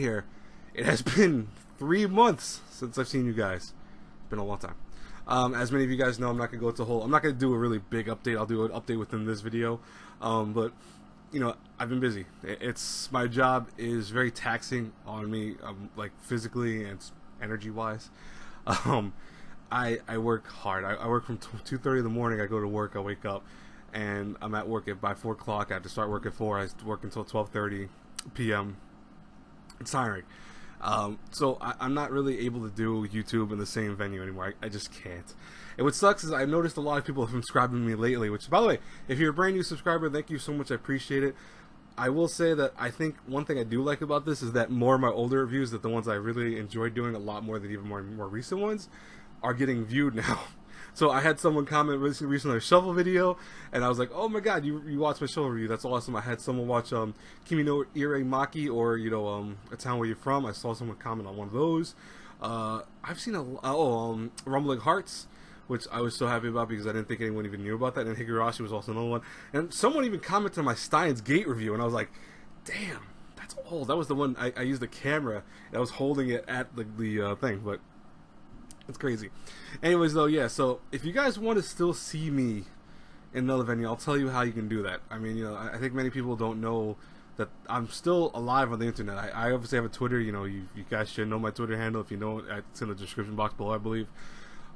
here. It has been 3 months since I've seen you guys. It's been a long time. As many of you guys know, I'm not gonna go into I'm not gonna do a really big update. I'll do an update within this video. But you know, I've been busy. It's my job is very taxing on me, like physically and energy-wise. I work hard. I work from 2:30 in the morning. I go to work. I wake up, and I'm at work by 4 o'clock. I have to start work at 4. I work until 12:30 p.m. It's tiring. So I'm not really able to do YouTube in the same venue anymore. I just can't. And what sucks is I've noticed a lot of people have been subscribing to me lately, which, by the way, if you're a brand new subscriber, thank you so much. I appreciate it. I will say that I think one thing I do like about this is that more of my older reviews, that the ones I really enjoyed doing a lot more than even more recent ones, are getting viewed now. So I had someone comment recently on a shovel video, and I was like, oh my god, you watched my shovel review, that's awesome. I had someone watch Kimi no Ire Maki, or A Town Where You're From. I saw someone comment on one of those. I've seen Rumbling Hearts, which I was so happy about because I didn't think anyone even knew about that. And Higurashi was also another one. And someone even commented on my Steins Gate review, and I was like, damn, that's old. That was the one I used the camera, and I was holding it at the thing, but it's crazy. Anyways, though, yeah, so if you guys want to still see me in another venue, I'll tell you how you can do that. I mean, I think many people don't know that I'm still alive on the internet. I obviously have a Twitter. You guys should know my Twitter handle. If you know it, it's in the description box below, I believe.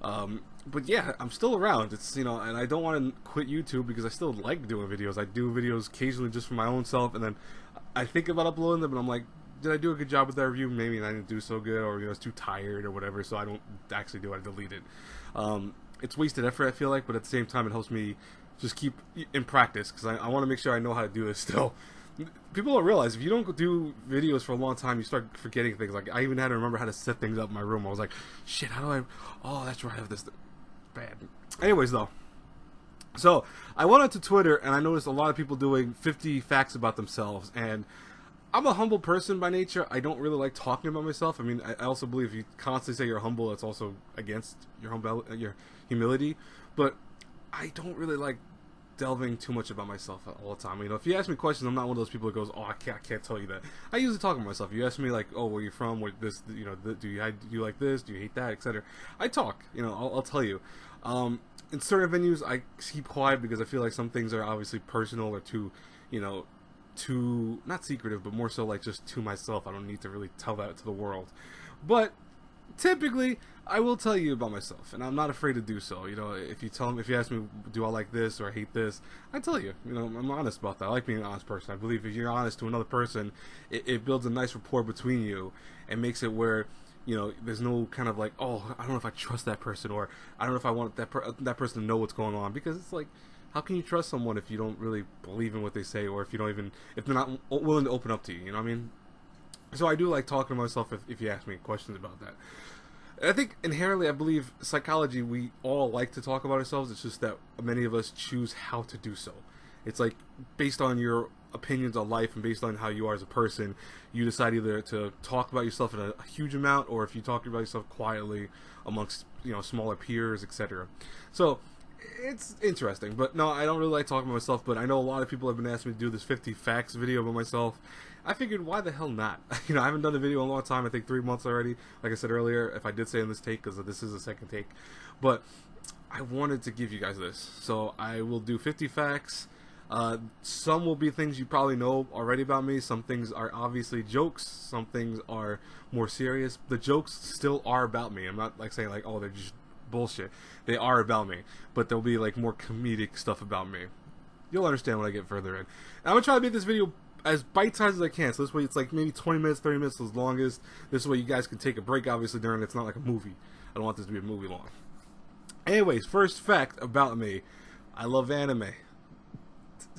But yeah, I'm still around. It's, and I don't want to quit YouTube because I still like doing videos. I do videos occasionally just for my own self, and then I think about uploading them, and I'm like, did I do a good job with that review? Maybe I didn't do so good, or I was too tired or whatever, so I don't actually do it. I delete it. It's wasted effort, I feel like, but at the same time, it helps me just keep in practice, because I want to make sure I know how to do this still. People don't realize, if you don't do videos for a long time, you start forgetting things. Like, I even had to remember how to set things up in my room. I was like, shit, how do I... Oh, that's right, I have this... Bad. Anyways, though. So, I went onto Twitter, and I noticed a lot of people doing 50 facts about themselves, and I'm a humble person by nature. I don't really like talking about myself. I mean, I also believe if you constantly say you're humble, that's also against your humility. But I don't really like delving too much about myself all the time. If you ask me questions, I'm not one of those people that goes, oh, I can't tell you that. I usually talk about myself. You ask me, like, oh, where you from, what this, do you like this, do you hate that, etc. I talk, I'll tell you. In certain venues, I keep quiet because I feel like some things are obviously personal or too, too, not secretive, but more so like just to myself. I don't need to really tell that to the world. But typically, I will tell you about myself, and I'm not afraid to do so. If you ask me, do I like this or I hate this, I tell you. I'm honest about that. I like being an honest person. I believe if you're honest to another person, it builds a nice rapport between you and makes it where, there's no kind of like, oh, I don't know if I trust that person, or I don't know if I want that person to know what's going on, because it's like, how can you trust someone if you don't really believe in what they say, or if they're not willing to open up to you? You know what I mean? So I do like talking to myself if you ask me questions about that. I think inherently, I believe psychology, we all like to talk about ourselves. It's just that many of us choose how to do so. It's like based on your opinions on life and based on how you are as a person, you decide either to talk about yourself in a huge amount, or if you talk about yourself quietly amongst smaller peers, etc. So it's interesting. But no, I don't really like talking about myself, but I know a lot of people have been asking me to do this 50 facts video about myself. I figured, why the hell not? I haven't done a video in a long time. I think 3 months already, like I said earlier, if I did say in this take, because this is the second take. But I wanted to give you guys this. So I will do 50 facts. Some will be things you probably know already about me. Some things are obviously jokes. Some things are more serious. The jokes still are about me. I'm not like saying like, oh, they're just bullshit. They are about me, but there'll be like more comedic stuff about me. You'll understand when I get further in. And I'm gonna try to make this video as bite-sized as I can, so this way it's like maybe 20 minutes, 30 minutes as longest. This way you guys can take a break, obviously, during it's not like a movie. I don't want this to be a movie long. Anyways, first fact about me, I love anime. It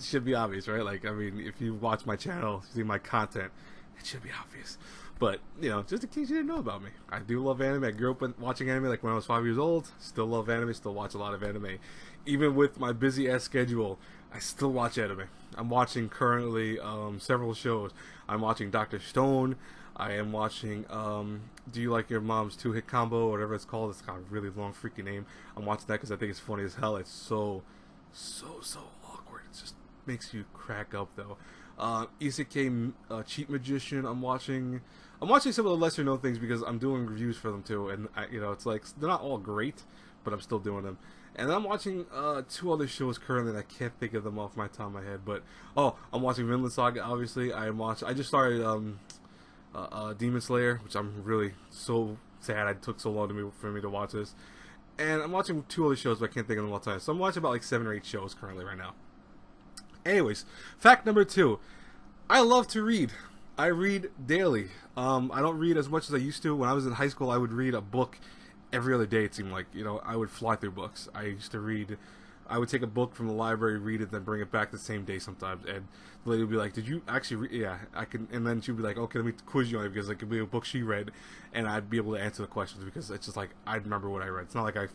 should be obvious, right? Like, I mean, if you watch my channel, see my content, it should be obvious. But, just in case you didn't know about me, I do love anime. I grew up watching anime like when I was 5 years old. Still love anime, still watch a lot of anime. Even with my busy-ass schedule, I still watch anime. I'm watching currently several shows. I'm watching Dr. Stone. I am watching Do You Like Your Mom's Two-Hit Combo, or whatever it's called. It's got a really long freaking name. I'm watching that because I think it's funny as hell. It's so awkward. It just makes you crack up, though. Isekai Cheat Magician. I'm watching some of the lesser known things because I'm doing reviews for them too, and it's like they're not all great, but I'm still doing them. And I'm watching 2 other shows currently, and I can't think of them off my top of my head. But I'm watching Vinland Saga. Obviously, I just started Demon Slayer, which I'm really so sad it took so long for me to watch this. And I'm watching 2 other shows, but I can't think of them all the time. So I'm watching about like 7 or 8 shows currently right now. Anyways, fact number 2: I love to read. I read daily. I don't read as much as I used to. When I was in high school, I would read a book every other day. It seemed like, I would fly through books. I used to read. I would take a book from the library, read it, then bring it back the same day sometimes. And the lady would be like, "Did you actually read?" "Yeah, I can." And then she would be like, "Okay, let me quiz you on it," because it could be a book she read, and I'd be able to answer the questions because it's just like I'd remember what I read. It's not like I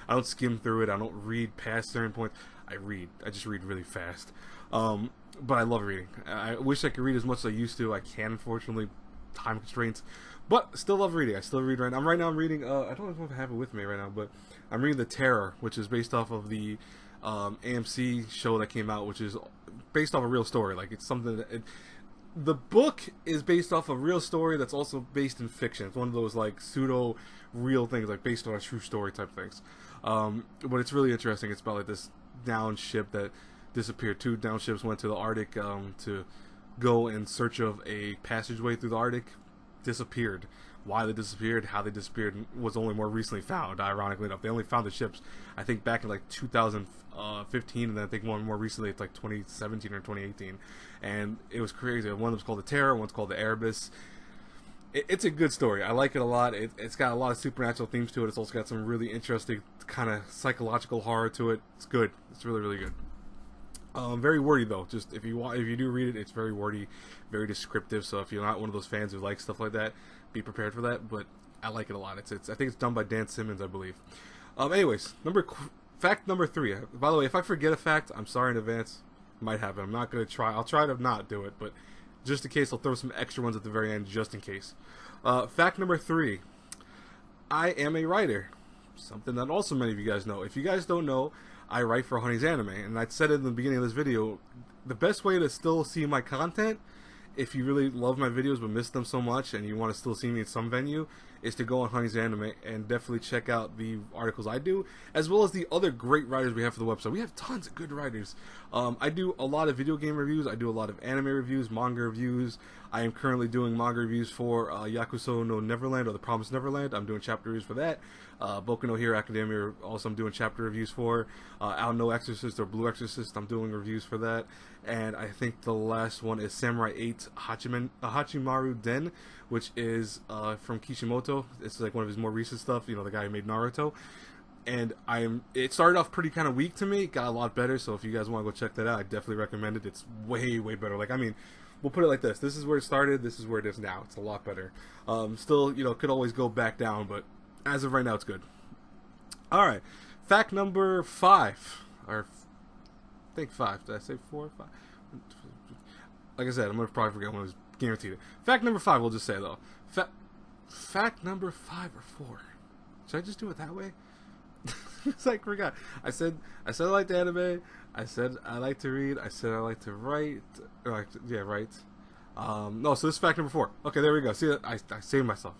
don't skim through it. I don't read past certain points. I read. I just read really fast. But I love reading. I wish I could read as much as I used to. I can't, unfortunately, time constraints. But still love reading. I still read right now. Right now I'm reading, I don't know if I have it with me right now, but I'm reading The Terror, which is based off of the AMC show that came out, which is based off a real story. Like, it's something that... the book is based off a real story that's also based in fiction. It's one of those, like, pseudo-real things, like, based on a true story type things. But it's really interesting. It's about, like, this downed ship that disappeared. 2 down ships went to the Arctic to go in search of a passageway through the Arctic. Disappeared. Why they disappeared, how they disappeared, was only more recently found, ironically enough. They only found the ships, I think, back in like 2015, and then I think one more recently, it's like 2017 or 2018. And it was crazy. One of them's called The Terror, one's called The Erebus. It's a good story. I like it a lot. It's got a lot of supernatural themes to it. It's also got some really interesting kind of psychological horror to it. It's good. It's really, really good. Very wordy though. Just if you do read it, it's very wordy, very descriptive. So if you're not one of those fans who like stuff like that, be prepared for that. But I like it a lot. I think it's done by Dan Simmons, I believe. Anyways, fact number 3. By the way, if I forget a fact, I'm sorry in advance. Might happen. I'm not gonna try. I'll try to not do it, but just in case, I'll throw some extra ones at the very end, just in case. Fact number 3: I am a writer. Something that also many of you guys know. If you guys don't know, I write for Honey's Anime, and I said it in the beginning of this video, the best way to still see my content, if you really love my videos but miss them so much and you want to still see me in some venue, is to go on Honey's Anime and definitely check out the articles I do, as well as the other great writers we have for the website. We have tons of good writers. I do a lot of video game reviews, I do a lot of anime reviews, manga reviews. I am currently doing manga reviews for Yakuso no Neverland, or The Promised Neverland. I'm doing chapter reviews for that. Boku no Hero Academia, also I'm doing chapter reviews for. Ao no Exorcist, or Blue Exorcist, I'm doing reviews for that. And I think the last one is Samurai 8 Hachimaru Den, which is from Kishimoto. It's like one of his more recent stuff, the guy who made Naruto. And it started off pretty kind of weak to me, got a lot better, so if you guys want to go check that out, I definitely recommend it. It's way, way better. Like, I mean, we'll put it like this. This is where it started, this is where it is now. It's a lot better. Still, could always go back down, but as of right now, it's good. Alright, fact number 5. Or, I think 5. Did I say 4? 5? Like I said, I'm going to probably forget one of those, guaranteed it. Fact number 5, we'll just say, though. Fact number 5 or 4. Should I just do it that way? It's like, forgot. I said I like anime. I said I like to read. I said I like to write. Write. No, so this is fact number 4. Okay, there we go. See, I saved myself.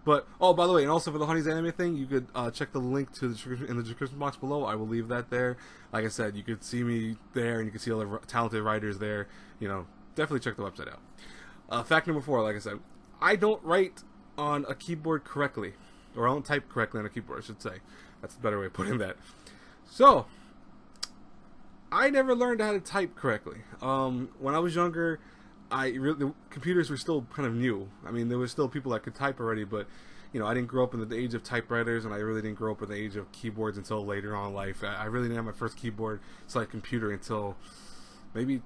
But, by the way, and also for the Honey's Anime thing, you could check the link to in the description box below. I will leave that there. Like I said, you could see me there, and you can see all the talented writers there. Definitely check the website out. Fact number 4, like I said, I don't write on a keyboard correctly. Or I don't type correctly on a keyboard, I should say. That's a better way of putting that. So, I never learned how to type correctly. When I was younger, the computers were still kind of new. I mean, there were still people that could type already, but, I didn't grow up in the age of typewriters, and I really didn't grow up in the age of keyboards until later on in life. I really didn't have my first keyboard / computer until maybe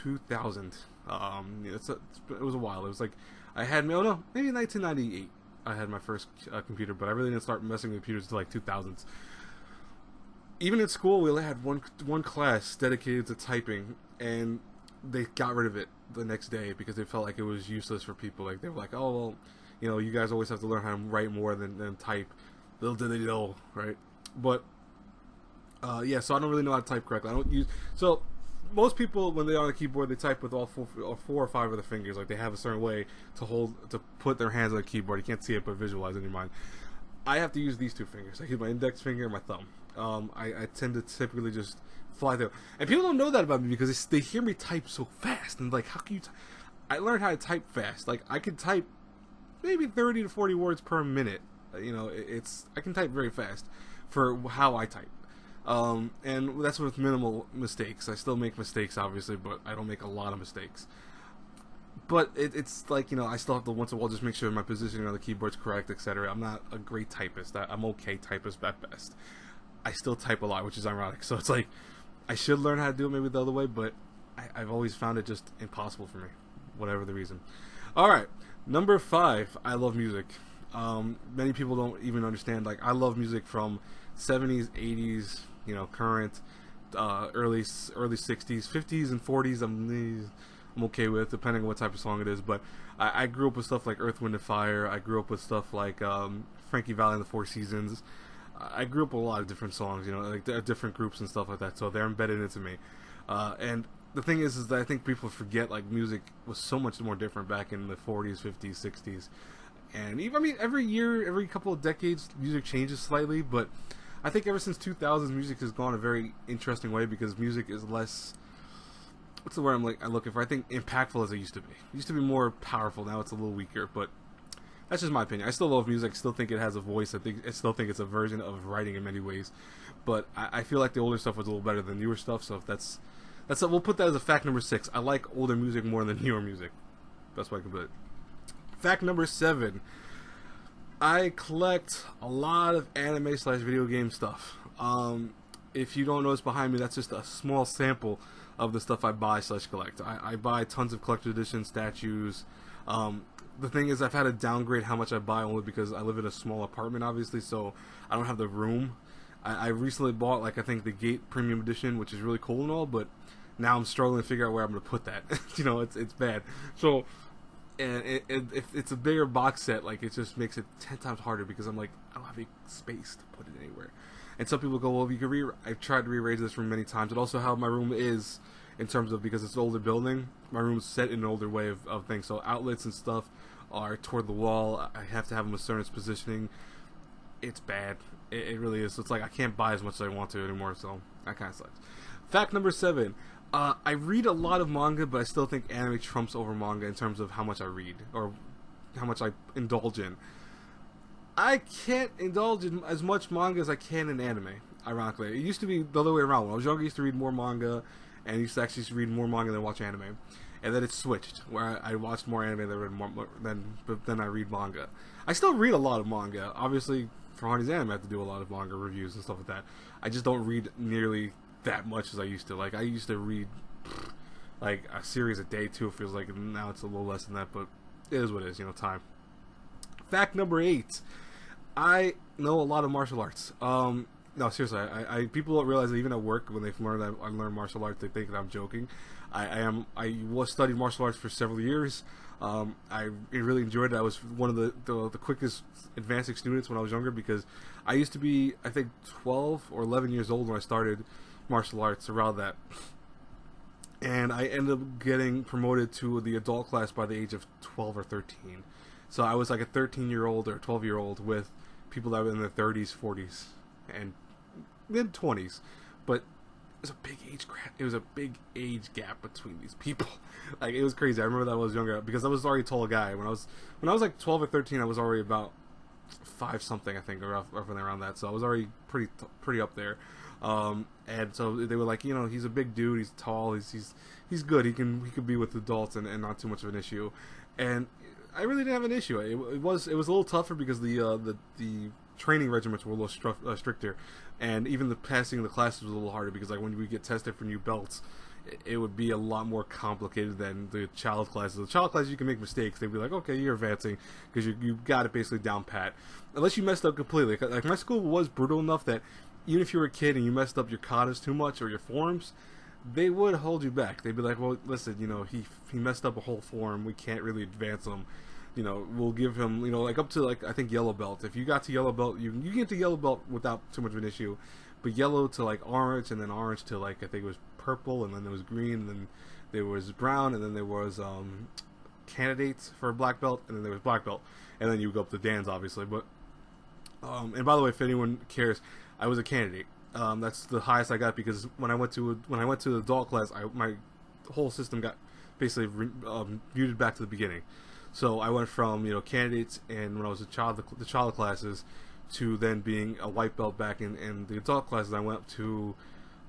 2000. It was a while. It was like, maybe 1998. I had my first computer, but I really didn't start messing with computers until like 2000s. Even in school, we only had one class dedicated to typing, and they got rid of it the next day because they felt like it was useless for people. Like, they were like, oh, well, you guys always have to learn how to write more than type. Little did they know, right? But, yeah, so I don't really know how to type correctly. I don't use... So, most people, when they're on a keyboard, they type with all four or five of the fingers. Like, they have a certain way to put their hands on the keyboard. You can't see it, but visualize it in your mind. I have to use these two fingers. I use my index finger and my thumb. I tend to typically just fly through. And people don't know that about me because they hear me type so fast. And like, how can you I learned how to type fast. Like, I can type maybe 30 to 40 words per minute. You know, I can type very fast for how I type. And that's with minimal mistakes. I still make mistakes, obviously, but I don't make a lot of mistakes. But it's like, you know, I still have to once in a while just make sure my positioning on the keyboard's correct, etc. I'm not a great typist. I'm okay typist at best. I still type a lot, which is ironic. So it's like, I should learn how to do it maybe the other way, but I've always found it just impossible for me, whatever the reason. Alright, number 5, I love music. Many people don't even understand, like, I love music from 70s, 80s, you know, current, early 60s, 50s, and 40s. I'm okay with, depending on what type of song it is. But I grew up with stuff like Earth, Wind, and Fire. I grew up with stuff like Frankie Valli and the Four Seasons. I grew up with a lot of different songs, you know, like different groups and stuff like that. So they're embedded into me. And the thing is that I think people forget, like, music was so much more different back in the 40s, 50s, 60s. And even, I mean, every year, every couple of decades, music changes slightly. But I think ever since 2000s, music has gone a very interesting way because music is less, what's the word I'm looking for? I think impactful as it used to be. It used to be more powerful. Now it's a little weaker, but that's just my opinion. I still love music. I still think it has a voice. I still think it's a version of writing in many ways. But I feel like the older stuff was a little better than newer stuff. So if that's we'll put that as a fact number 6. I like older music more than newer music. That's why I can put it. Fact number 7. I collect a lot of anime / video game stuff. If you don't notice behind me, that's just a small sample of the stuff I buy / collect. I buy tons of collector's edition statues. The thing is, I've had to downgrade how much I buy only because I live in a small apartment, obviously, so I don't have the room. I recently bought, like, I think the Gate Premium Edition, which is really cool and all, but now I'm struggling to figure out where I'm going to put that. You know, it's bad. So, and if it's a bigger box set, like, it just makes it 10 times harder because I'm like, I don't have any space to put it anywhere. And some people go, well, you could I've tried to rearrange this room many times. And also how my room is, in terms of, because it's an older building, my room's set in an older way of things. So outlets and stuff are toward the wall. I have to have them a certain positioning. It's bad. It really is. So it's like I can't buy as much as I want to anymore. So that kind of sucks. Fact number 7. I read a lot of manga, but I still think anime trumps over manga in terms of how much I read or how much I indulge in. I can't indulge in as much manga as I can in anime, ironically. It used to be the other way around. When I was younger, I used to read more manga, and I used to actually read more manga than watch anime. And then it switched, where I watched more anime than I read manga. I still read a lot of manga. Obviously, for Hardy's Anime, I have to do a lot of manga reviews and stuff like that. I just don't read nearly that much as I used to. Like, I used to read, like, a series a day, too. It feels like now it's a little less than that, but it is what it is, you know, time. Fact number 8. I know a lot of martial arts. No, seriously, people don't realize that even at work, when they've learned that I learned martial arts, they think that I'm joking. I studied martial arts for several years. I really enjoyed it. I was one of the quickest advancing students when I was younger because I used to be, I think, 12 or 11 years old when I started martial arts, around that. And I ended up getting promoted to the adult class by the age of 12 or 13. So I was like a 13-year-old or 12-year-old with people that were in their 30s, 40s, and mid-20s. But it was a big age gap between these people. Like, it was crazy. I remember that when I was younger because I was already a tall guy. When I was like 12 or 13, I was already about 5 something, I think, or roughly around that. So I was already pretty up there. And so they were like, you know, he's a big dude, he's tall, he's good. He could be with adults and not too much of an issue. And I really didn't have an issue. It was a little tougher because the training regiments were a little stricter, and even the passing the classes was a little harder because, like, when we get tested for new belts, it would be a lot more complicated than the child classes. The child classes, you can make mistakes. They'd be like, okay, you're advancing because you got it basically down pat, unless you messed up completely. Like, my school was brutal enough that even if you were a kid and you messed up your katas too much or your forms, they would hold you back. They'd be like, well, listen, you know, he messed up a whole form. We can't really advance him. You know, we'll give him, you know, like up to, like, I think yellow belt. If you got to yellow belt, you get to yellow belt without too much of an issue. But yellow to, like, orange, and then orange to, like, I think it was purple, and then there was green, and then there was brown, and then there was candidates for black belt, and then there was black belt, and then you would go up to Dan's, obviously. But and by the way, if anyone cares, I was a candidate. That's the highest I got, because when I went to the adult class, my whole system got basically muted back to the beginning. So I went from candidates, and when I was the child classes, to then being a white belt back in the adult classes. I went up to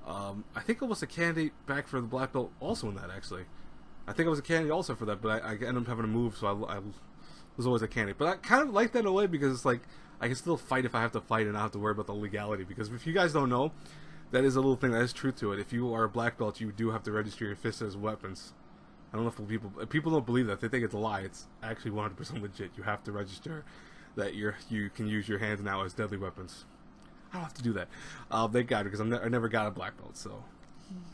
I think I was a candidate back for the black belt also in that, actually. I think I was a candidate also for that, but I ended up having to move, so I was always a candidate. But I kind of like that in a way, because it's like I can still fight if I have to fight and not have to worry about the legality. Because if you guys don't know, that is a little thing that is truth to it. If you are a black belt, you do have to register your fists as weapons. I don't know if people don't believe that. They think it's a lie. It's actually 100% legit. You have to register that you can use your hands now as deadly weapons. I don't have to do that. Thank God, because I never got a black belt, so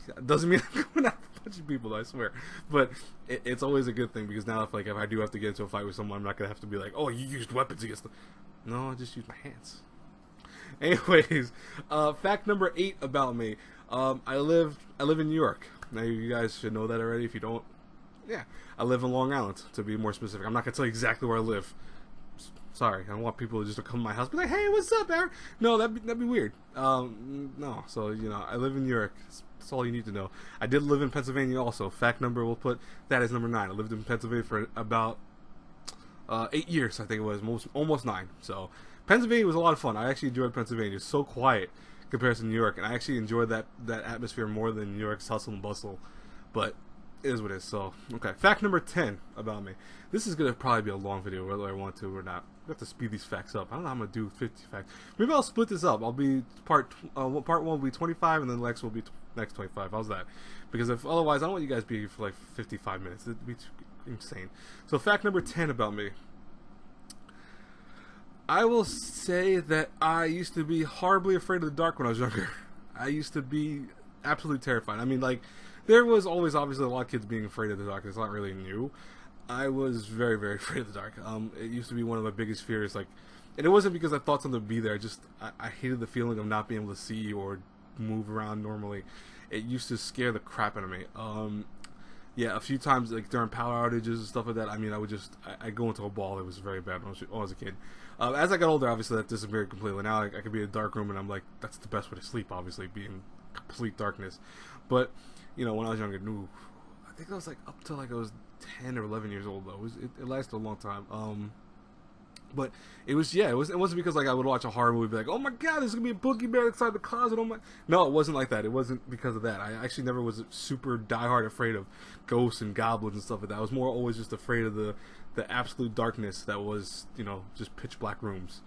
it doesn't mean I'm going after a bunch of people, I swear. But it's always a good thing, because now if I do have to get into a fight with someone, I'm not gonna have to be like, oh, you used weapons against them. No, I just used my hands. Anyways, fact number 8 about me. I live in New York. Now you guys should know that already. If you don't, yeah, I live in Long Island, to be more specific. I'm not gonna tell you exactly where I live. Sorry, I don't want people to just come to my house and be like, hey, what's up, Aaron? No, that'd be weird. No, so, I live in New York. That's all you need to know. I did live in Pennsylvania also. Fact number, we'll put that as number 9. I lived in Pennsylvania for about 8 years, I think it was, almost 9. So, Pennsylvania was a lot of fun. I actually enjoyed Pennsylvania. It's so quiet compared to New York, and I actually enjoyed that atmosphere more than New York's hustle and bustle. But it is what it is. So, okay. Fact number 10 about me. This is going to probably be a long video, whether I want to or not. I have to speed these facts up. I don't know how I'm going to do 50 facts. Maybe I'll split this up. I'll be part 1 will be 25, and then the next will be next 25. How's that? Because if otherwise, I don't want you guys to be here for like 55 minutes. It'd be insane. So, fact number 10 about me. I will say that I used to be horribly afraid of the dark when I was younger. I used to be absolutely terrified. I mean, like, there was always obviously a lot of kids being afraid of the dark. It's not really new. I was very, very afraid of the dark. It used to be one of my biggest fears. Like, and it wasn't because I thought something would be there. I hated the feeling of not being able to see or move around normally. It used to scare the crap out of me. Yeah, a few times, like during power outages and stuff like that. I mean, I go into a ball. It was very bad when I was a kid. As I got older, obviously that disappeared completely. Now I could be in a dark room, and I'm like, that's the best way to sleep. Obviously, be in complete darkness. But when I was younger, I think I was like up to like I was 10 or 11 years old though. It lasted a long time. But it wasn't because like I would watch a horror movie and be like, oh my god, there's gonna be a boogeyman inside the closet. Oh my, no, it wasn't like that. It wasn't because of that. I actually never was super diehard afraid of ghosts and goblins and stuff like that. I was more always just afraid of the absolute darkness that was just pitch black rooms.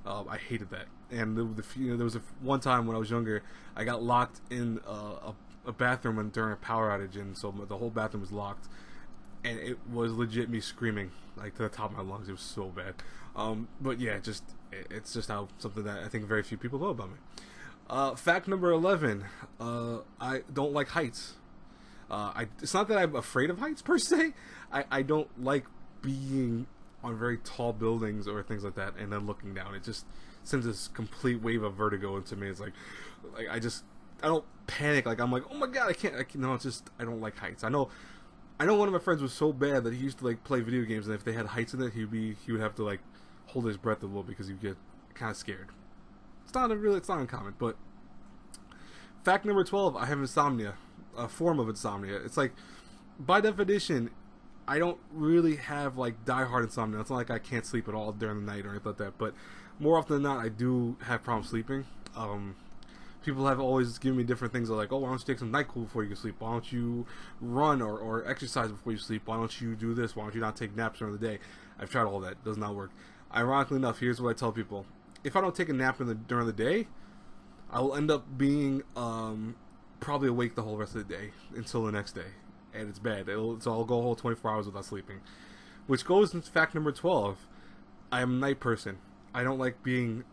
I hated that. And there was one time when I was younger, I got locked in a bathroom during a power outage, and so the whole bathroom was locked. And it was legit me screaming like to the top of my lungs. It was so bad. But yeah, it's just something that I think very few people know about me. Fact number 11. I don't like heights. It's not that I'm afraid of heights per se. I don't like being on very tall buildings or things like that and then looking down. It just sends this complete wave of vertigo into me. It's like I don't panic. Like I'm like, oh my god, I can't. No, it's just I don't like heights. I know one of my friends was so bad that he used to like play video games, and if they had heights in it, he would have to like hold his breath a little because he'd get kind of scared. It's not uncommon. But fact number 12, I have insomnia, a form of insomnia. It's like, by definition, I don't really have like diehard insomnia. It's not like I can't sleep at all during the night or anything like that. But more often than not, I do have problems sleeping. People have always given me different things. They're like, oh, why don't you take some NyQuil before you go sleep? Why don't you run or exercise before you sleep? Why don't you do this? Why don't you not take naps during the day? I've tried all that. It does not work. Ironically enough, here's what I tell people. If I don't take a nap during the day, I will end up being probably awake the whole rest of the day until the next day. And it's bad. So I'll go a whole 24 hours without sleeping. Which goes into fact number 12. I am a night person. I don't like being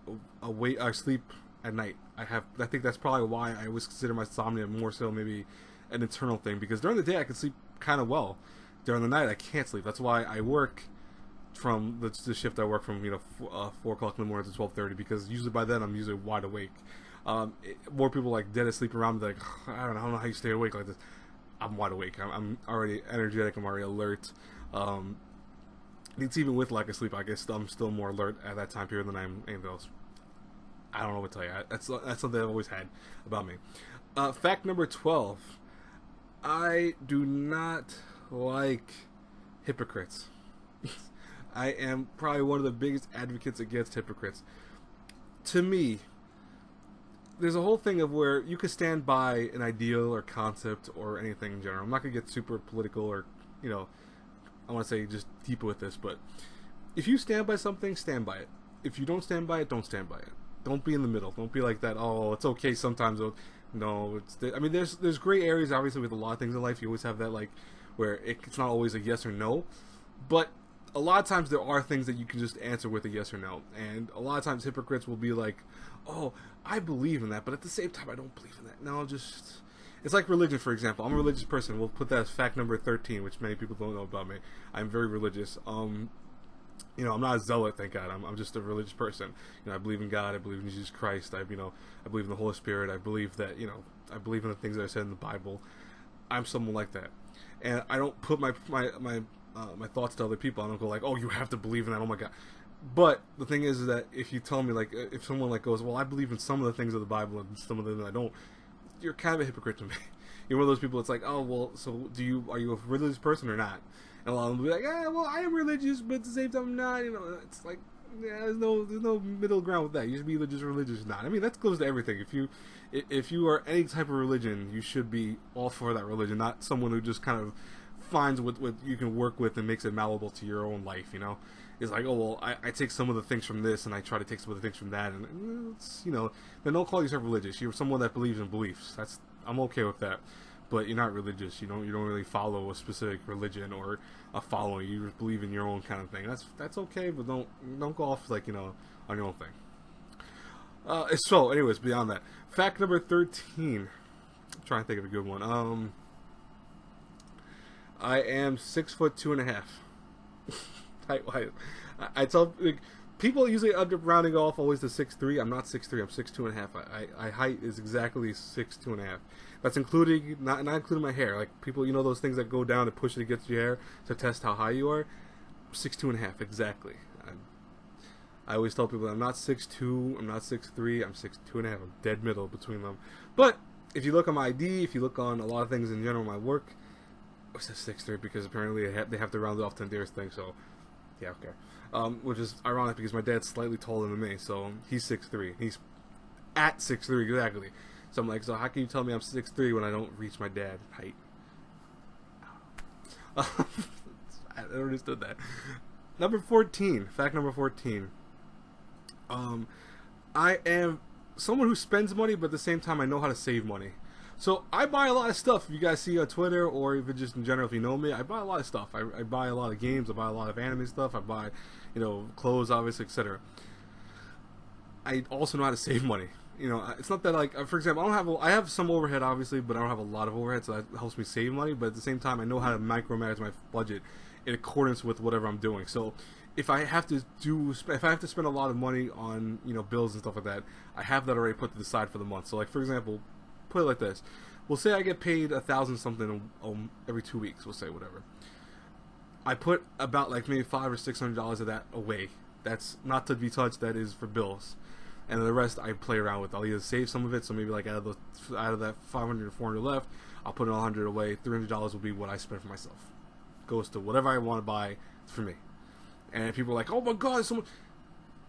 awake or sleep at night. I think that's probably why I always consider my insomnia more so maybe an internal thing, because during the day I can sleep kind of well. During the night I can't sleep. That's why I work from the shift I work from 4 o'clock in the morning to 12:30, because usually by then I'm usually wide awake. More people like dead asleep around me, like, I don't know how you stay awake like this. I'm wide awake. I'm already energetic. I'm already alert. It's even with lack of sleep, I guess I'm still more alert at that time period than I am anything else. I don't know what to tell you. That's something I've always had about me. Fact number 12. I do not like hypocrites. I am probably one of the biggest advocates against hypocrites. To me, there's a whole thing of where you could stand by an ideal or concept or anything in general. I'm not going to get super political or, I want to say just deep with this, but if you stand by something, stand by it. If you don't stand by it, don't stand by it. Don't be in the middle. Don't be like that, oh, it's okay sometimes. No, there's gray areas, obviously, with a lot of things in life. You always have that, like, where it's not always a yes or no. But a lot of times there are things that you can just answer with a yes or no. And a lot of times hypocrites will be like, oh, I believe in that, but at the same time, I don't believe in that. No, it's like religion, for example. I'm a religious person. We'll put that as fact number 13, which many people don't know about me. I'm very religious. I'm not a zealot, thank God. I'm just a religious person. I believe in God. I believe in Jesus Christ. I believe in the Holy Spirit. I believe that, I believe in the things that are said in the Bible. I'm someone like that. And I don't put my thoughts to other people. I don't go like, oh, you have to believe in that. Oh my God. But the thing is that if you tell me, like, if someone like goes, well, I believe in some of the things of the Bible and some of them I don't, you're kind of a hypocrite to me. You're one of those people that's like, oh, well, so are you a religious person or not? And a lot of them will be like, yeah, well, I am religious, but at the same time I'm not. It's like, yeah, there's no middle ground with that. You should be just religious or not. I mean, that goes to everything. If you are any type of religion, you should be all for that religion, not someone who just kind of finds what you can work with and makes it malleable to your own life, It's like, oh, well, I take some of the things from this and I try to take some of the things from that, and it's, then don't call yourself religious. You're someone that believes in beliefs. I'm okay with that, but you're not religious. You don't really follow a specific religion or a following. You just believe in your own kind of thing. That's okay, but don't go off like on your own thing. So, anyways, beyond that, fact number 13. I'm trying to think of a good one. I am 6'2.5". I tell people usually end up rounding off always to 6'3". I'm not 6'3". I'm 6'2.5". I height is exactly 6'2.5". That's including not including my hair. Like people, those things that go down and push it against your hair to test how high you are. 6'2.5" exactly. I always tell people that I'm not 6'2". I'm not 6'3". I'm 6'2.5". I'm dead middle between them. But if you look on my ID, if you look on a lot of things in general, my work, I said 6'3" because apparently they have to round it off to the nearest thing. So. Yeah, okay. Which is ironic because my dad's slightly taller than me, so he's 6'3". He's at 6'3" exactly. So I'm like, so how can you tell me I'm 6'3" when I don't reach my dad's height? I understood that. Number 14. Fact number 14. I am someone who spends money, but at the same time I know how to save money. So I buy a lot of stuff. If you guys see on Twitter or even just in general, if you know me, I buy a lot of stuff. I buy a lot of games. I buy a lot of anime stuff. I buy, clothes, obviously, etc. I also know how to save money. It's not that like, for example, I have some overhead obviously, but I don't have a lot of overhead, so that helps me save money. But at the same time, I know how to micromanage my budget in accordance with whatever I'm doing. So if I have to spend a lot of money on bills and stuff like that, I have that already put to the side for the month. So like for example. Put it like this. We'll say I get paid 1,000 something every 2 weeks. We'll say whatever. I put about like maybe $500 or $600 of that away. That's not to be touched. That is for bills, and the rest I play around with. I'll either save some of it. So maybe like out of that 500 or 400 left, I'll put 100 away. $300 will be what I spend for myself. Goes to whatever I want to buy for me. And people are like, oh my God, someone.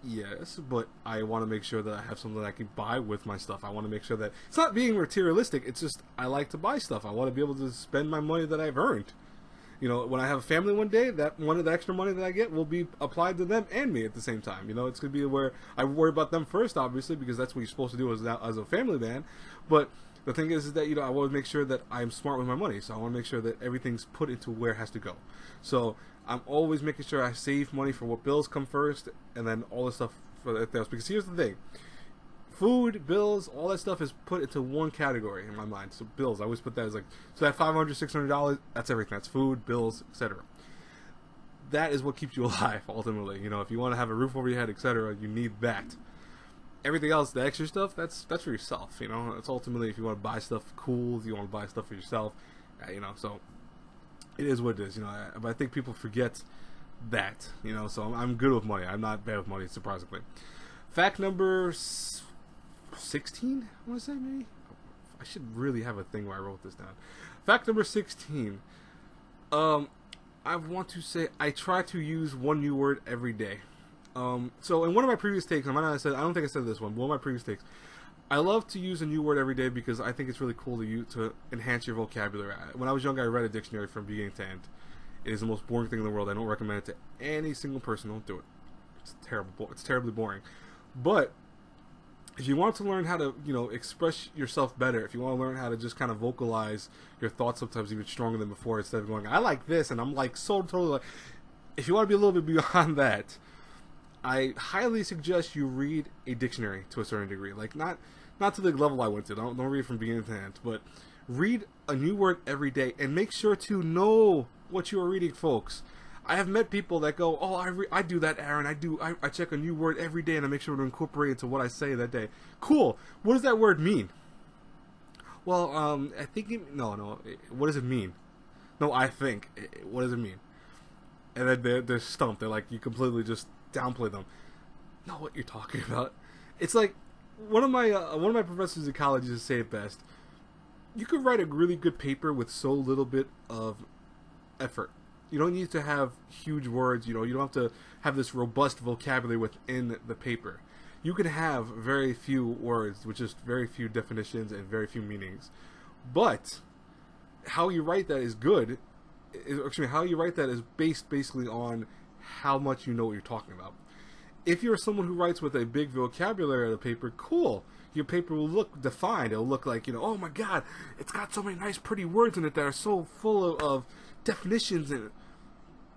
Yes, but I want to make sure that I have something that I can buy with my stuff. I want to make sure that it's not being materialistic. It's just I like to buy stuff. I want to be able to spend my money that I've earned. When I have a family one day, that one of the extra money that I get will be applied to them and me at the same time. It's going to be where I worry about them first, obviously, because that's what you're supposed to do as a family man. But the thing is that I want to make sure that I'm smart with my money. So I want to make sure that everything's put into where it has to go. So I'm always making sure I save money for what bills come first, and then all the stuff for everything else. Because here's the thing: food, bills, all that stuff is put into one category in my mind. So bills, I always put that as like, so that $500, $600, that's everything. That's food, bills, etc. That is what keeps you alive ultimately. If you want to have a roof over your head, etc., you need that. Everything else, the extra stuff, that's for yourself. You know, it's ultimately if you want to buy stuff cool, if you want to buy stuff for yourself, you know. So it is what it is. You know, but I think people forget that. You know, so I'm good with money. I'm not bad with money, surprisingly. Fact number 16. I want to say maybe. I should really have a thing where I wrote this down. Fact number 16. I want to say I try to use one new word every day. So in one of my previous takes, I don't think I said this one, but one of my previous takes, I love to use a new word every day because I think it's really cool to enhance your vocabulary. When I was younger, I read a dictionary from beginning to end. It is the most boring thing in the world. I don't recommend it to any single person. Don't do it. It's terrible. It's terribly boring. But if you want to learn how to, you know, express yourself better, if you want to learn how to just kind of vocalize your thoughts sometimes even stronger than before, instead of going, I like this, and I'm like so totally like, if you want to be a little bit beyond that, I highly suggest you read a dictionary to a certain degree. Like not to the level I went to. Don't read from beginning to end, but read a new word every day and make sure to know what you are reading, folks. I have met people that go, oh, I do that, Aaron. I check a new word every day and I make sure to incorporate it into what I say that day. Cool. What does that word mean? Well, I think no. What does it mean? No, I think. What does it mean? And then they're stumped. They're like, you completely just downplay them. Know what you're talking about? It's like one of my professors in college used to say it best. You could write a really good paper with so little bit of effort. You don't need to have huge words, you know, you don't have to have this robust vocabulary within the paper. You can have very few words with just very few definitions and very few meanings. But how you write that is good. Actually, how you write that is based basically on how much you know what you're talking about. If you're someone who writes with a big vocabulary of the paper, cool. Your paper will look defined. It'll look like, you know, oh my god, it's got so many nice pretty words in it that are so full of definitions in it.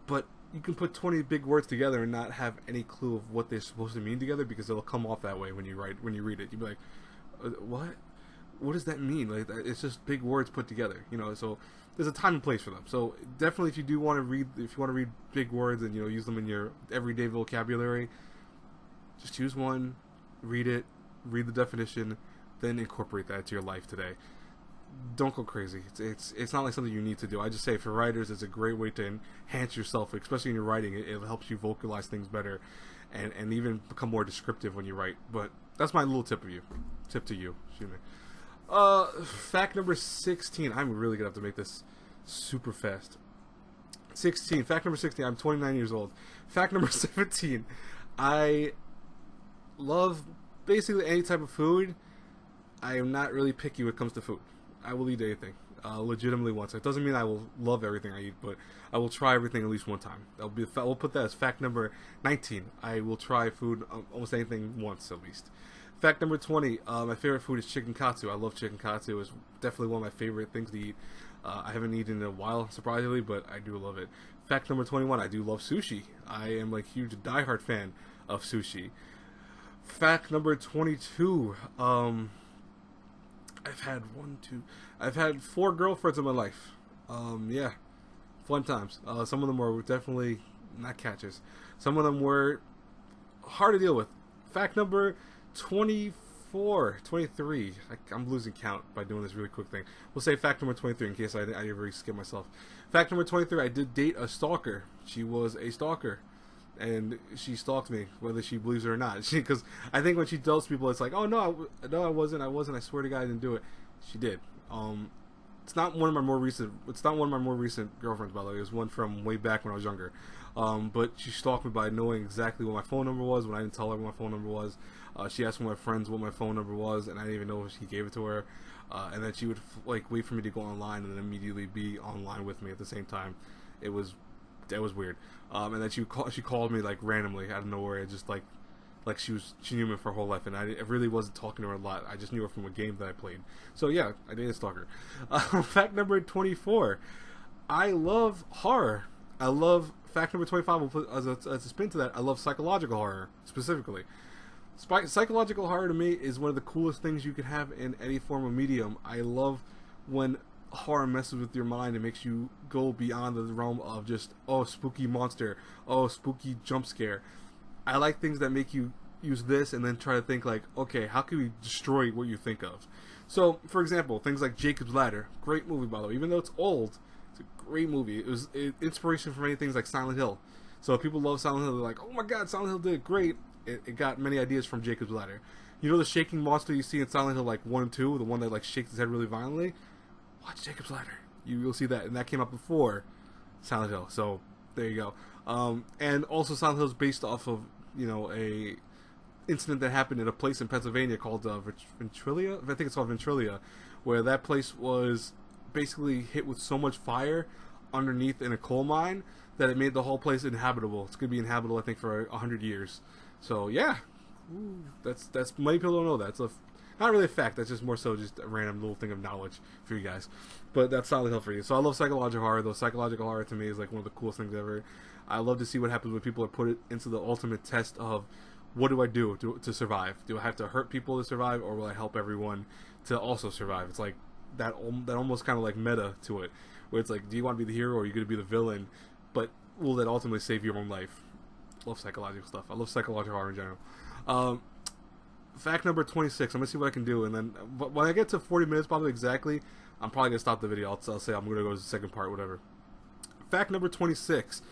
But you can put 20 big words together and not have any clue of what they're supposed to mean together because it'll come off that way when you read it. You'll be like, what? What does that mean? Like, it's just big words put together, you know. So there's a time and place for them. So definitely, if you want to read big words and, you know, use them in your everyday vocabulary, just choose one, read it, read the definition, then incorporate that into your life today. Don't go crazy. It's not like something you need to do. I just say for writers, it's a great way to enhance yourself, especially in your writing. It helps you vocalize things better, and even become more descriptive when you write. But that's my little tip to you. Excuse me. Fact number 16. I'm really gonna have to make this super fast. 16. Fact number 16. I'm 29 years old. Fact number 17. I love basically any type of food. I am not really picky when it comes to food. I will eat anything, legitimately once. It doesn't mean I will love everything I eat, but I will try everything at least one time. We'll put that as fact number 19. I will try food, almost anything once at least. Fact number 20. My favorite food is chicken katsu. I love chicken katsu. It's definitely one of my favorite things to eat. I haven't eaten in a while, surprisingly, but I do love it. Fact number 21. I do love sushi. I am like huge diehard fan of sushi. Fact number 22. I've had 4 girlfriends in my life. Yeah, fun times. Some of them were definitely not catches. Some of them were hard to deal with. Fact number 24, 23. I'm losing count by doing this really quick thing. We'll say fact number 23 in case I ever skip myself. Fact number 23. I did date a stalker. She was a stalker. And she stalked me, whether she believes it or not. Because I think when she tells people, it's like, "Oh no, I wasn't. I swear to God, I didn't do it." She did. It's not one of my more recent. It's not one of my more recent girlfriends, by the way. It was one from way back when I was younger. But she stalked me by knowing exactly what my phone number was when I didn't tell her what my phone number was. She asked my friends what my phone number was, and I didn't even know if she gave it to her. And then she would like wait for me to go online and then immediately be online with me at the same time. That was weird. And then she called me like randomly out of nowhere, just like she knew me for her whole life, and I really wasn't talking to her a lot. I just knew her from a game that I played. So yeah, I dated a stalker. Fact number 24. I love horror. Fact number 25. We'll put as a spin to that. I love psychological horror specifically. Psychological horror to me is one of the coolest things you could have in any form of medium. I love when horror messes with your mind and makes you go beyond the realm of just, oh, spooky monster, oh, spooky jump scare. I like things that make you use this and then try to think like, okay, how can we destroy what you think of? So, for example, things like Jacob's Ladder, great movie by the way, even though it's old, it's a great movie. It was inspiration for many things like Silent Hill. So if people love Silent Hill, they're like, oh my god, Silent Hill did great. It got many ideas from Jacob's Ladder. You know the shaking monster you see in Silent Hill like 1 and 2, the one that like shakes his head really violently? Watch Jacob's Ladder. You'll see that, and that came up before Silent Hill. So there you go. And also Silent Hill is based off of, you know, a incident that happened in a place in Pennsylvania called Ventrilia. I think it's called Ventrilia, where that place was basically hit with so much fire underneath in a coal mine that it made the whole place inhabitable. It's gonna be inhabitable, I think, for 100 years. So yeah, ooh, that's many people don't know that. It's not really a fact. That's just more so just a random little thing of knowledge for you guys. But that's Silent Hill for you. So I love psychological horror. Though psychological horror to me is like one of the coolest things ever. I love to see what happens when people are put it into the ultimate test of what do I do to survive? Do I have to hurt people to survive, or will I help everyone to also survive? It's like that almost kind of like meta to it, where it's like, do you want to be the hero or are you going to be the villain? But will that ultimately save your own life? Love psychological stuff. I love psychological horror in general. Fact number 26. I'm going to see what I can do, and then when I get to 40 minutes probably exactly, I'm probably going to stop the video. I'll say I'm going to go to the second part, whatever. Fact number 26.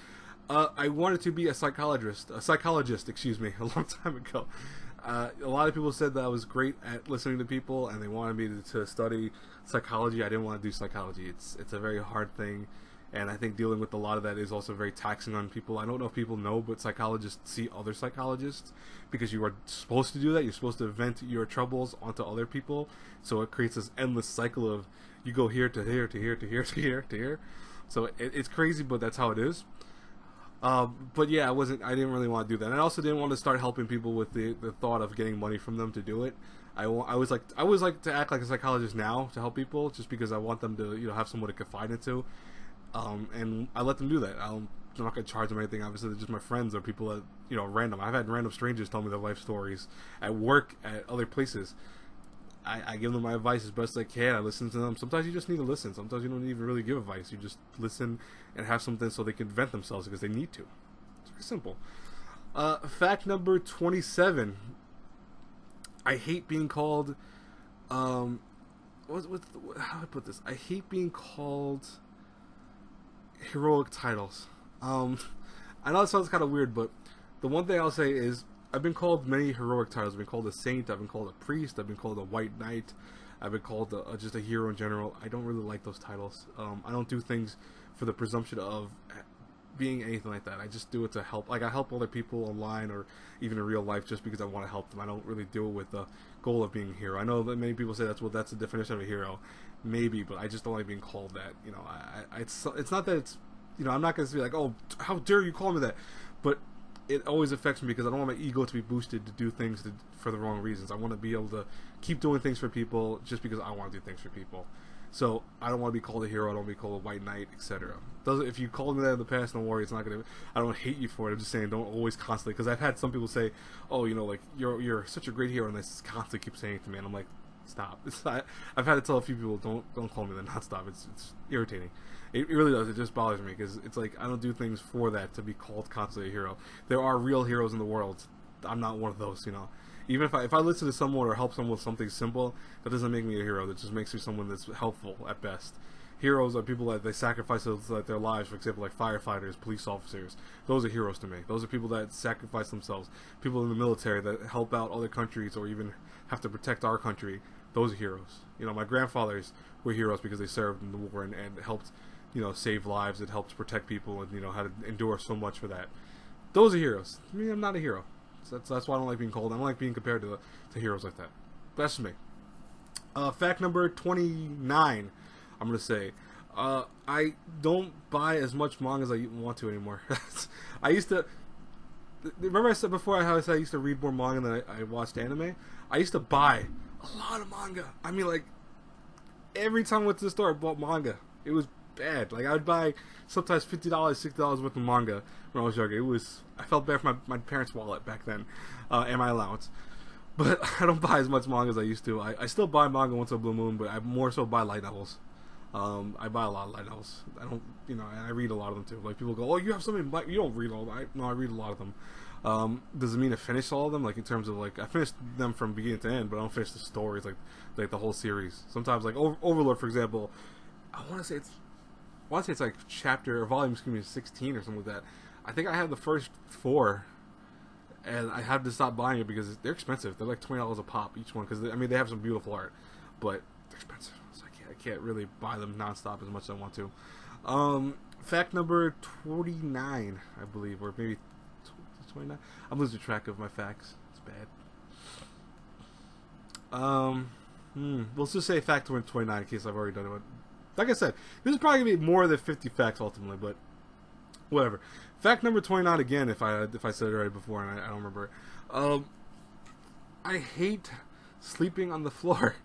I wanted to be a psychologist, excuse me, a long time ago. A lot of people said that I was great at listening to people, and they wanted me to study psychology. I didn't want to do psychology. It's a very hard thing, and I think dealing with a lot of that is also very taxing on people. I don't know if people know, but psychologists see other psychologists because you are supposed to do that. You're supposed to vent your troubles onto other people, so it creates this endless cycle of you go here to here to here to here to here to here. So it's crazy, but that's how it is. But yeah, I didn't really want to do that. And I also didn't want to start helping people with the thought of getting money from them to do it. I always like to act like a psychologist now to help people, just because I want them to, you know, have someone to confide into. And I let them do that. I'm not going to charge them anything. Obviously, they're just my friends or people that, you know, random. I've had random strangers tell me their life stories at work, at other places. I give them my advice as best I can. I listen to them. Sometimes you just need to listen. Sometimes you don't even really give advice. You just listen and have something so they can vent themselves because they need to. It's very simple. Fact number 27. I hate being called... how do I put this? I hate being called heroic titles. I know it sounds kind of weird, but the one thing I'll say is I've been called many heroic titles. I've been called a saint. I've been called a priest. I've been called a white knight. I've been called just a hero in general. I don't really like those titles. I don't do things for the presumption of being anything like that. I just do it to help. Like, I help other people online or even in real life just because I want to help them. I don't really do it with the goal of being a hero. I know that many people say that's the definition of a hero. Maybe, but I just don't like being called that. You know, it's not that it's, you know, I'm not going to be like, oh, how dare you call me that? But it always affects me because I don't want my ego to be boosted to do things for the wrong reasons. I want to be able to keep doing things for people just because I want to do things for people. So I don't want to be called a hero. I don't want to be called a white knight, etc. If you called me that in the past, don't worry. It's not gonna. I don't hate you for it. I'm just saying, don't always constantly. Because I've had some people say, "Oh, you know, like you're such a great hero," and they constantly keep saying it to me, and I'm like, "Stop!" I've had to tell a few people, "Don't call me that. Not stop." It's irritating. It really does. It just bothers me because it's like I don't do things for that to be called constantly a hero. There are real heroes in the world. I'm not one of those, you know. Even if I listen to someone or help someone with something simple, that doesn't make me a hero. That just makes me someone that's helpful at best. Heroes are people that they sacrifice their lives, for example, like firefighters, police officers. Those are heroes to me. Those are people that sacrifice themselves. People in the military that help out other countries or even have to protect our country. Those are heroes. You know, my grandfathers were heroes because they served in the war and helped, you know, save lives. It helped protect people and, you know, had to endure so much for that. Those are heroes. I mean, I'm not a hero. So that's why I don't like being called. I don't like being compared to heroes like that. That's me. Fact number 29, I'm going to say. I don't buy as much manga as I want to anymore. I used to... Remember I said before how I said I used to read more manga than I watched anime? I used to buy a lot of manga. I mean, like, every time I went to the store, I bought manga. It was bad. Like, I would buy sometimes $50, $60 worth of manga when I was younger. I felt bad for my parents' wallet back then, and my allowance. But I don't buy as much manga as I used to. I still buy manga once in a blue moon, but I more so buy light novels. I buy a lot of light novels. I don't, you know, and I read a lot of them too. Like, people go, "Oh, you have so many," you don't read all of them. No, I read a lot of them. Does it mean I finished all of them? Like in terms of like I finished them from beginning to end, but I don't finish the stories like the whole series. Sometimes like Overlord, for example, I want to say it's like chapter or volume, 16 or something like that. I think I have the first 4, and I had to stop buying it because they're expensive. They're like $20 a pop each one because I mean they have some beautiful art, but they're expensive. So I can't really buy them nonstop as much as I want to. Fact number 29, I believe, or maybe 29. I'm losing track of my facts. It's bad. Let's just say fact number 29 in case I've already done it. Like I said, this is probably gonna be more than 50 facts ultimately, but whatever. Fact number 29 again, if I said it already before and I don't remember. I hate sleeping on the floor.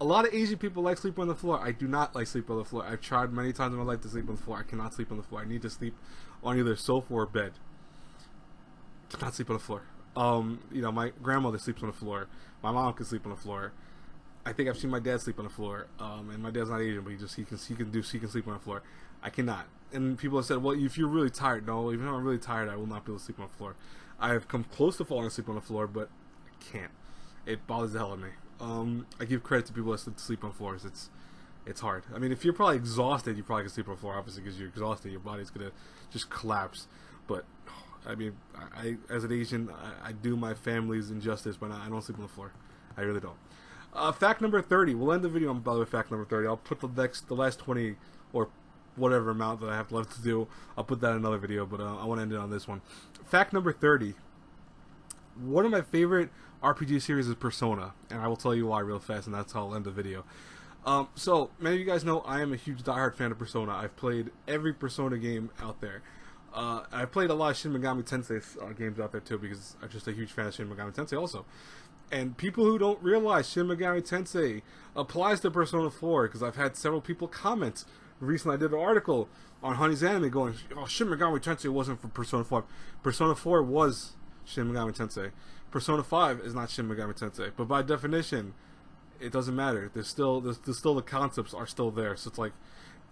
A lot of Asian people like sleeping on the floor. I do not like sleeping on the floor. I've tried many times in my life to sleep on the floor. I cannot sleep on the floor. I need to sleep on either sofa or bed. Cannot sleep on the floor. You know, my grandmother sleeps on the floor. My mom can sleep on the floor. I think I've seen my dad sleep on the floor. And my dad's not Asian, but he can sleep on the floor. I cannot. And people have said, well, if you're really tired, no, even if I'm really tired, I will not be able to sleep on the floor. I have come close to falling asleep on the floor, but I can't. It bothers the hell out of me. I give credit to people that sleep on floors. It's hard. I mean, if you're probably exhausted, you probably can sleep on the floor, obviously, because you're exhausted. Your body's gonna just collapse. But I mean, I as an Asian, I do my family's injustice, but I don't sleep on the floor. I really don't. Fact number 30. We'll end the video on, by the way, fact number 30. I'll put the last 20 or whatever amount that I have left to do. I'll put that in another video, but I want to end it on this one. Fact number 30. One of my favorite RPG series is Persona, and I will tell you why real fast, and that's how I'll end the video. So, many of you guys know I am a huge diehard fan of Persona. I've played every Persona game out there. I've played a lot of Shin Megami Tensei games out there too, because I'm just a huge fan of Shin Megami Tensei also. And people who don't realize Shin Megami Tensei applies to Persona 4, because I've had several people comment. Recently I did an article on Honey's Anime going, oh, Shin Megami Tensei wasn't for Persona 4. Persona 4 was Shin Megami Tensei. Persona 5 is not Shin Megami Tensei, but by definition, it doesn't matter. There's still the concepts are still there. So it's like,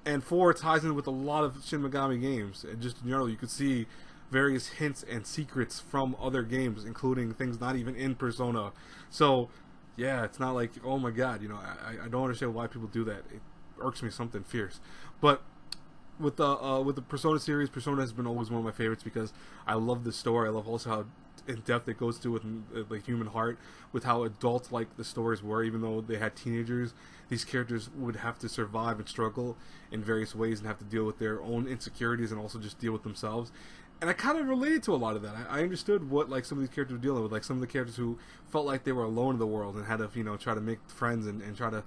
and 4 ties in with a lot of Shin Megami games, and just in general, you could see various hints and secrets from other games, including things not even in Persona. So, yeah, it's not like, oh my god, you know, I don't understand why people do that. It irks me something fierce, but with the Persona series, Persona has been always one of my favorites because I love the story. I love also how in depth it goes to with the human heart, with how adult like the stories were. Even though they had teenagers, these characters would have to survive and struggle in various ways and have to deal with their own insecurities and also just deal with themselves. And I kind of related to a lot of that. I understood what like some of these characters were dealing with, like some of the characters who felt like they were alone in the world and had to, you know, try to make friends and try to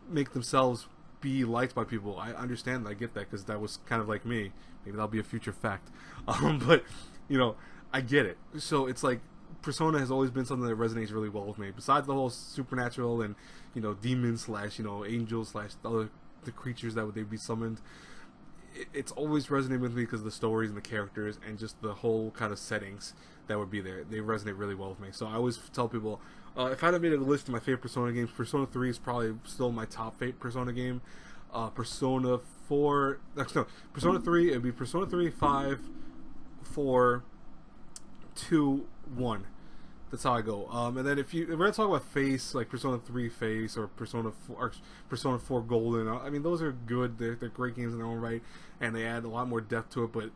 make themselves be liked by people. I understand that. I get that, because that was kind of like me. Maybe that'll be a future fact. But you know, I get it. So it's like Persona has always been something that resonates really well with me. Besides the whole supernatural and, you know, demons / you know, angels / the creatures that would they be summoned, it's always resonated with me because of the stories and the characters and just the whole kind of settings that would be there. They resonate really well with me. So I always tell people, if I had made a list of my favorite Persona games, Persona 3 is probably still my top favorite Persona game. Persona 4, no, Persona 3, it'd be Persona 3, 5, 4, 2, 1. That's how I go. And then if we're gonna talk about Face, like Persona 3 Face or Persona 4 Golden, I mean those are good. They're great games in their own right, and they add a lot more depth to it. But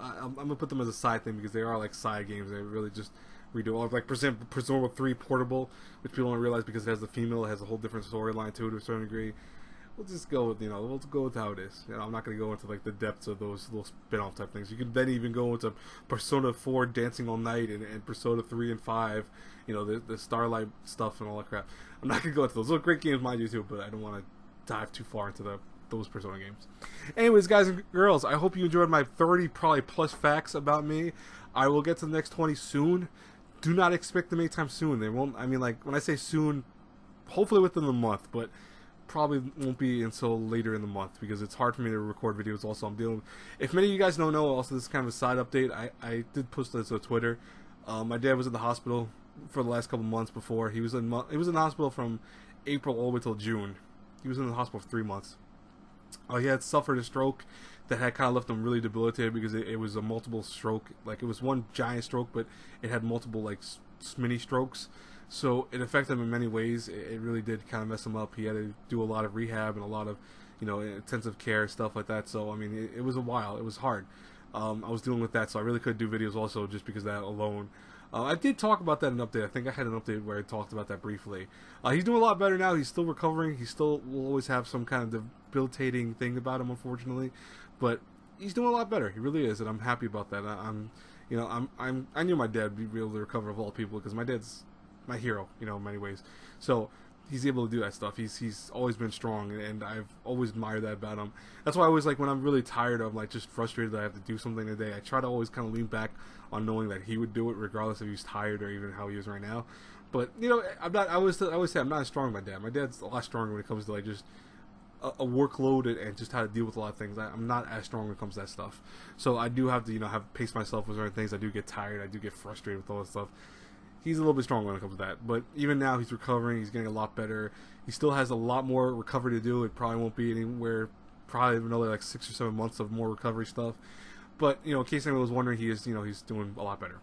I'm gonna put them as a side thing because they are like side games. They really just redo all. Like Persona 3 Portable, which people don't realize because it has the female, it has a whole different storyline to a certain degree. We'll just go with, you know, we'll go with how it is. You know, I'm not going to go into like the depths of those little spin-off type things. You could then even go into Persona 4 Dancing All Night and Persona 3 and 5, you know, the Starlight stuff and all that crap. I'm not going to go into those. Those are great games, mind you, too, but I don't want to dive too far into those Persona games. Anyways, guys and girls, I hope you enjoyed my 30 probably plus facts about me. I will get to the next 20 soon. Do not expect them anytime soon. They won't, I mean, like, when I say soon, hopefully within the month, but probably won't be until later in the month because it's hard for me to record videos. Also, I'm dealing with, if many of you guys don't know, also this is kind of a side update. I did post this on Twitter. My dad was in the hospital for the last couple months before. He was in the hospital from April all the way till June. He was in the hospital for 3 months. He had suffered a stroke that had kind of left him really debilitated because it was a multiple stroke. Like, it was one giant stroke, but it had multiple like mini strokes. So it affected him in many ways. It really did kind of mess him up. He had to do a lot of rehab and a lot of, you know, intensive care, stuff like that. So I mean, it was a while. It was hard. I was dealing with that, so I really couldn't do videos also just because of that alone. I did talk about that in an update. I think I had an update where I talked about that briefly. He's doing a lot better now. He's still recovering. He still will always have some kind of debilitating thing about him, unfortunately, but he's doing a lot better. He really is, and I'm happy about that. I knew my dad would be able to recover of all people because my dad's my hero, you know, in many ways. So he's able to do that stuff. He's always been strong, and I've always admired that about him. That's why I always, like, when I'm really tired of, like, just frustrated that I have to do something today, I try to always kind of lean back on knowing that he would do it regardless if he's tired or even how he is right now. But, you know, I'm not, I always say I'm not as strong as my dad. My dad's a lot stronger when it comes to, like, just a workload and just how to deal with a lot of things. I'm not as strong when it comes to that stuff. So I do have to, you know, pace myself with certain things. I do get tired. I do get frustrated with all that stuff. He's a little bit stronger when it comes to that. But even now, he's recovering. He's getting a lot better. He still has a lot more recovery to do. It probably won't be anywhere, probably another like 6 or 7 months of more recovery stuff. But, you know, in case anyone was wondering, he is, you know, he's doing a lot better.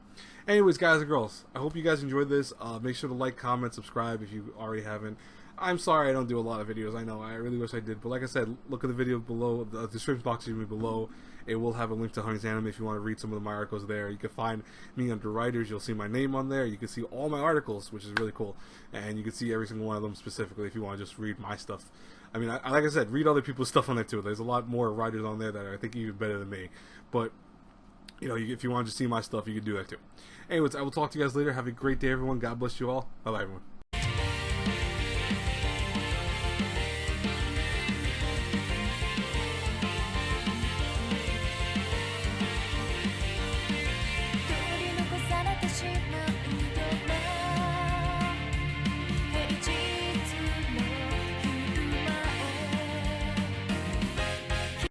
Anyways, guys and girls, I hope you guys enjoyed this. Make sure to like, comment, subscribe if you already haven't. I'm sorry I don't do a lot of videos. I know, I really wish I did. But like I said, look at the video below, the description box below. It will have a link to Honey's Anime if you want to read some of my articles there. You can find me under writers. You'll see my name on there. You can see all my articles, which is really cool. And you can see every single one of them specifically if you want to just read my stuff. I mean, like I said, read other people's stuff on there too. There's a lot more writers on there that are, I think, even better than me. But, you know, if you want to just see my stuff, you can do that too. Anyways, I will talk to you guys later. Have a great day, everyone. God bless you all. Bye-bye, everyone.